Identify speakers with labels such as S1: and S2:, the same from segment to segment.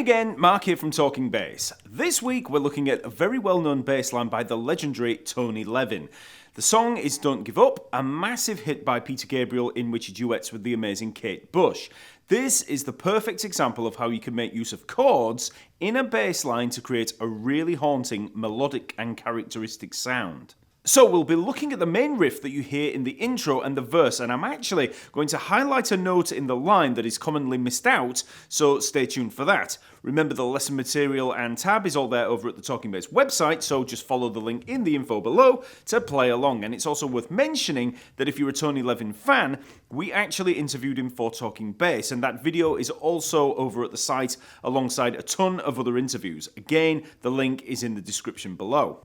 S1: again, Mark here from Talking Bass. This week we're looking at a very well-known bass line by the legendary Tony Levin. The song is Don't Give Up, a massive hit by Peter Gabriel in which he duets with the amazing Kate Bush. This is the perfect example of how you can make use of chords in a bass line to create a really haunting, melodic and characteristic sound. So we'll be looking at the main riff that you hear in the intro and the verse, and I'm actually going to highlight a note in the line that is commonly missed out, so stay tuned for that. Remember, the lesson material and tab is all there over at the Talking Bass website, so just follow the link in the info below to play along. And it's also worth mentioning that if you're a Tony Levin fan, we actually interviewed him for Talking Bass, and that video is also over at the site alongside a ton of other interviews. Again, the link is in the description below.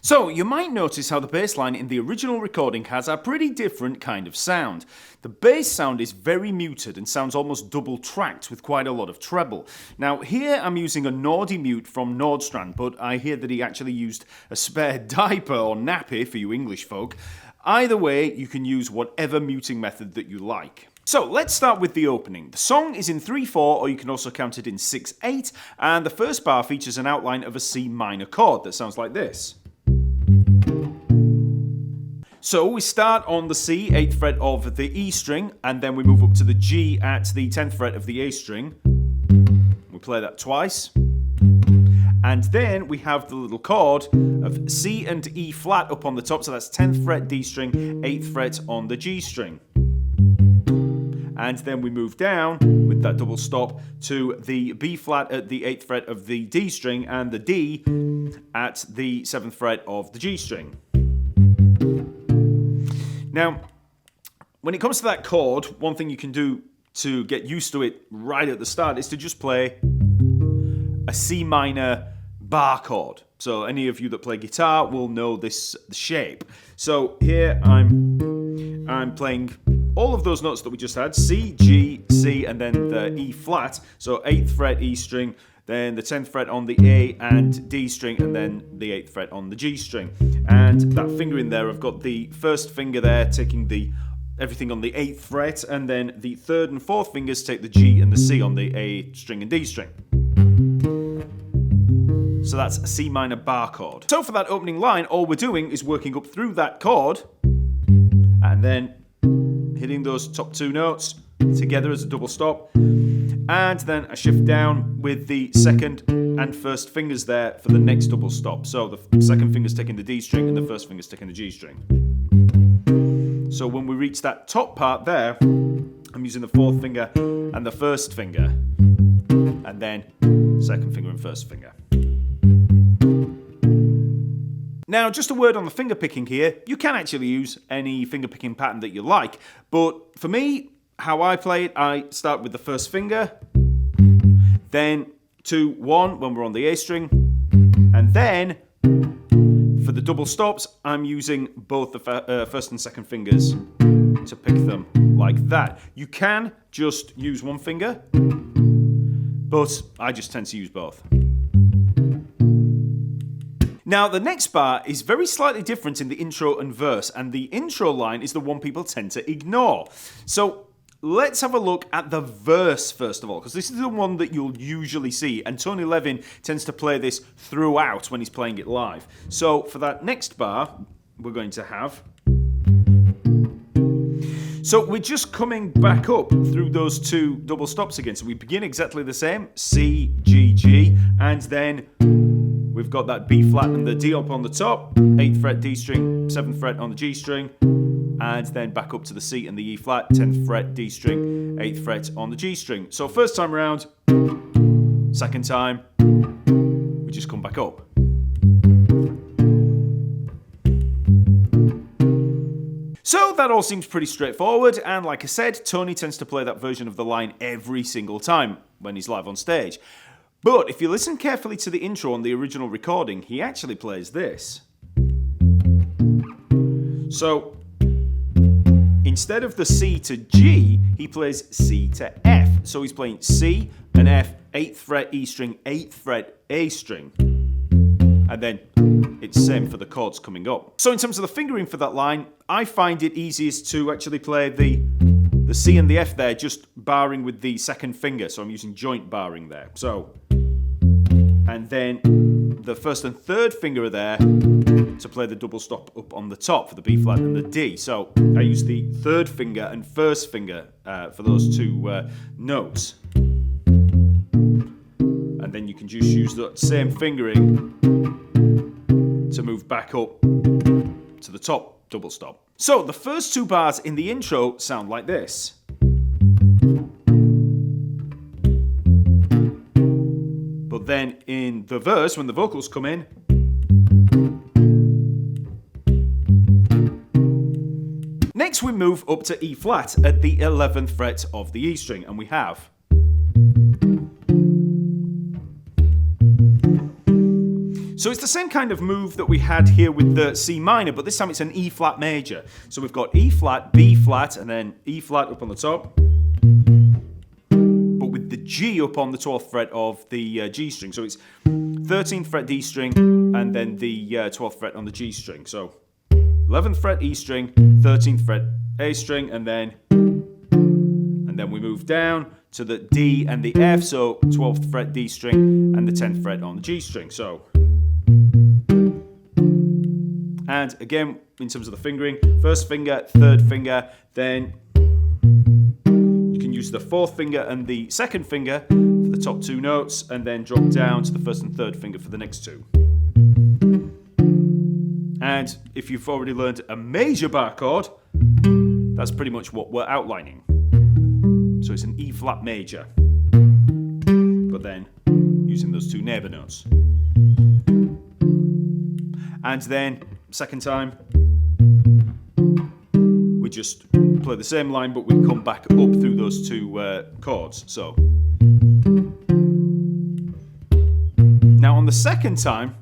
S1: So, you might notice how the bass line in the original recording has a pretty different kind of sound. The bass sound is very muted and sounds almost double-tracked with quite a lot of treble. Now, here I'm using a Nordy mute from Nordstrand, but I hear that he actually used a spare diaper or nappy for you English folk. Either way, you can use whatever muting method that you like. So let's start with the opening. The song is in 3/4, or you can also count it in 6/8, and the first bar features an outline of a C minor chord that sounds like this. So we start on the C, 8th fret of the E string, and then we move up to the G at the 10th fret of the A string. We play that twice. And then we have the little chord of C and E flat up on the top, so that's 10th fret D string, 8th fret on the G string. And then we move down with that double stop to the B flat at the 8th fret of the D string and the D at the 7th fret of the G string. Now, when it comes to that chord, one thing you can do to get used to it right at the start is to just play a C minor bar chord. So any of you that play guitar will know this shape. So here I'm playing all of those notes that we just had, C, G, C, and then the E flat. So 8th fret E string, then the 10th fret on the A and D string, and then the 8th fret on the G string. And that finger in there, I've got the first finger there taking everything on the 8th fret, and then the 3rd and 4th fingers take the G and the C on the A string and D string. So that's a C minor bar chord. So for that opening line, all we're doing is working up through that chord, and then hitting those top two notes together as a double stop. And then I shift down with the second and first fingers there for the next double stop. So the second finger's taking the D string and the first finger's taking the G string. So when we reach that top part there, I'm using the 4th finger and the 1st finger. And then 2nd finger and 1st finger. Now, just a word on the finger picking here. You can actually use any finger picking pattern that you like. But for me, how I play it, I start with the 1st finger, then 2, 1 when we're on the A string, and then for the double stops, I'm using both the 1st and 2nd fingers to pick them like that. You can just use one finger, but I just tend to use both. Now, the next bar is very slightly different in the intro and verse, and the intro line is the one people tend to ignore. So let's have a look at the verse first of all, because this is the one that you'll usually see, and Tony Levin tends to play this throughout when he's playing it live. So for that next bar, we're going to have... So we're just coming back up through those two double stops again. So we begin exactly the same, C, G, G, and then we've got that B flat and the D up on the top, 8th fret D string, 7th fret on the G string, and then back up to the C and the E flat, 10th fret D string, 8th fret on the G string. So first time around, second time, we just come back up. So that all seems pretty straightforward, and like I said, Tony tends to play that version of the line every single time when he's live on stage. But if you listen carefully to the intro on the original recording, he actually plays this. So instead of the C to G, he plays C to F. So he's playing C and F, 8th fret E string, 8th fret A string. And then it's same for the chords coming up. So in terms of the fingering for that line, I find it easiest to actually play the C and the F there, just barring with the second finger. So I'm using joint barring there. So, and then the first and third finger are there to play the double stop up on the top for the B flat and the D. So I use the third finger and first finger for those two notes. And then you can just use that same fingering to move back up to the top double stop. So the first two bars in the intro sound like this. But then in the verse, when the vocals come in, next we move up to E flat at the 11th fret of the E string, and we have so it's the same kind of move that we had here with the C minor, but this time it's an E flat major. So we've got E flat, B flat, and then E flat up on the top, but with the G up on the 12th fret of the G string. So it's 13th fret D string, and then the 12th fret on the G string. So 11th fret E string, 13th fret A string, and then we move down to the D and the F, so 12th fret D string and the 10th fret on the G string. So, and again, in terms of the fingering, first finger, third finger, then you can use the fourth finger and the second finger for the top two notes, and then drop down to the first and third finger for the next two. And if you've already learned a major bar chord, that's pretty much what we're outlining. So it's an E flat major, but then using those two neighbour notes. And then, second time, we just play the same line, but we come back up through those two chords. So, now on the second time,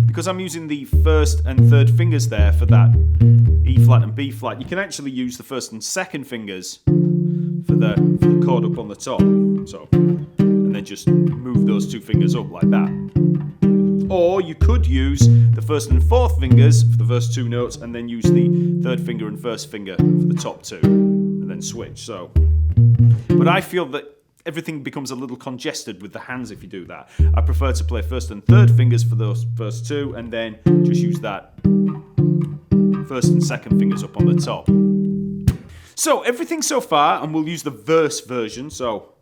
S1: because I'm using the first and third fingers there for that E flat and B flat, you can actually use the first and second fingers for the chord up on the top. So, and then just move those two fingers up like that. Or you could use the first and fourth fingers for the first two notes, and then use the third finger and first finger for the top two, and then switch. So, but I feel that everything becomes a little congested with the hands if you do that. I prefer to play first and third fingers for those first two, and then just use that first and second fingers up on the top. So everything so far, and we'll use the verse version. So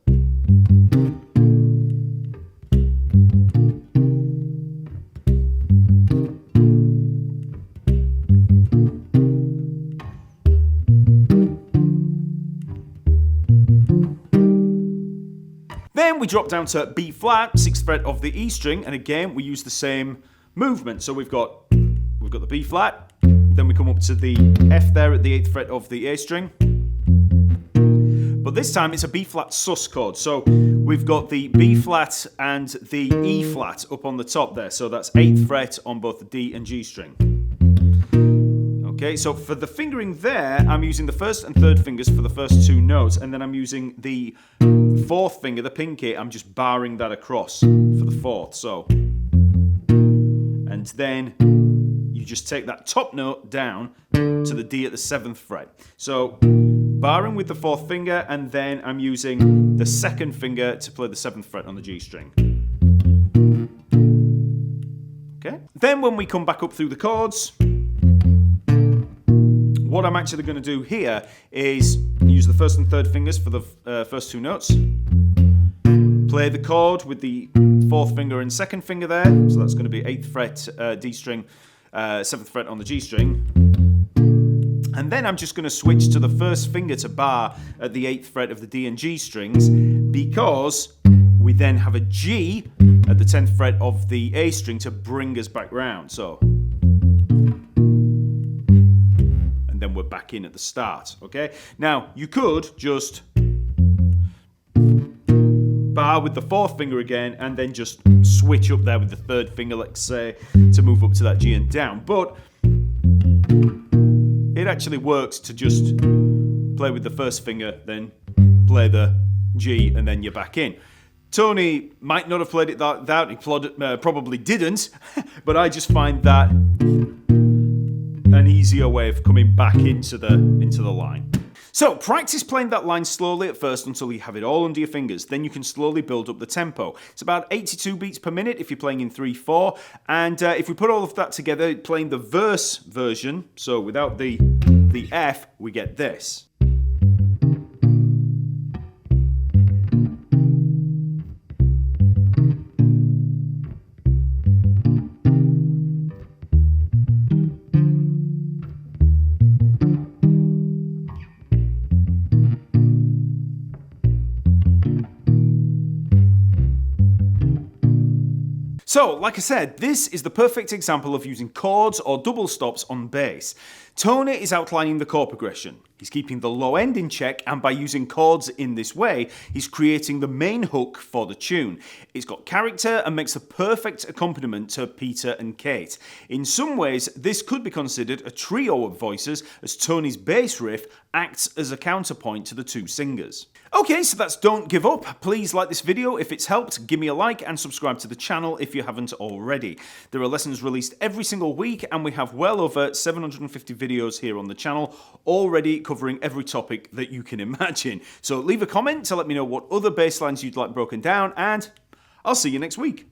S1: then we drop down to B flat, 6th fret of the E string, and again we use the same movement. So we've got the B flat, then we come up to the F there at the 8th fret of the A string. But this time it's a B flat sus chord. So we've got the B flat and the E flat up on the top there. So that's 8th fret on both the D and G string. Okay, so for the fingering there, I'm using the first and third fingers for the first two notes, and then I'm using the fourth finger, the pinky, I'm just barring that across for the fourth. So, and then you just take that top note down to the D at the 7th fret. So, barring with the fourth finger, and then I'm using the second finger to play the 7th fret on the G string. Okay. Then when we come back up through the chords, what I'm actually going to do here is use the first and third fingers for the first two notes, play the chord with the fourth finger and second finger there, so that's going to be 8th fret D string, 7th fret on the G string, and then I'm just going to switch to the first finger to bar at the 8th fret of the D and G strings, because we then have a G at the 10th fret of the A string to bring us back round. So, and then we're back in at the start, okay? Now, you could just bar with the fourth finger again, and then just switch up there with the third finger, let's say, to move up to that G and down. But in it actually works to just play with the first finger, then play the G, and then you're back in. Tony might not have played it that out, he probably didn't, but I just find that an easier way of coming back into the line. So practice playing that line slowly at first until you have it all under your fingers. Then you can slowly build up the tempo. It's about 82 beats per minute if you're playing in 3/4. And if we put all of that together, playing the verse version, so without the F, we get this. So, like I said, this is the perfect example of using chords or double stops on bass. Tony is outlining the chord progression. He's keeping the low end in check, and by using chords in this way, he's creating the main hook for the tune. It's got character and makes a perfect accompaniment to Peter and Kate. In some ways, this could be considered a trio of voices, as Tony's bass riff acts as a counterpoint to the two singers. Okay, so that's Don't Give Up. Please like this video if it's helped, give me a like and subscribe to the channel if you haven't already. There are lessons released every single week, and we have well over 750 videos here on the channel, already covering every topic that you can imagine. So leave a comment to let me know what other bass lines you'd like broken down, and I'll see you next week.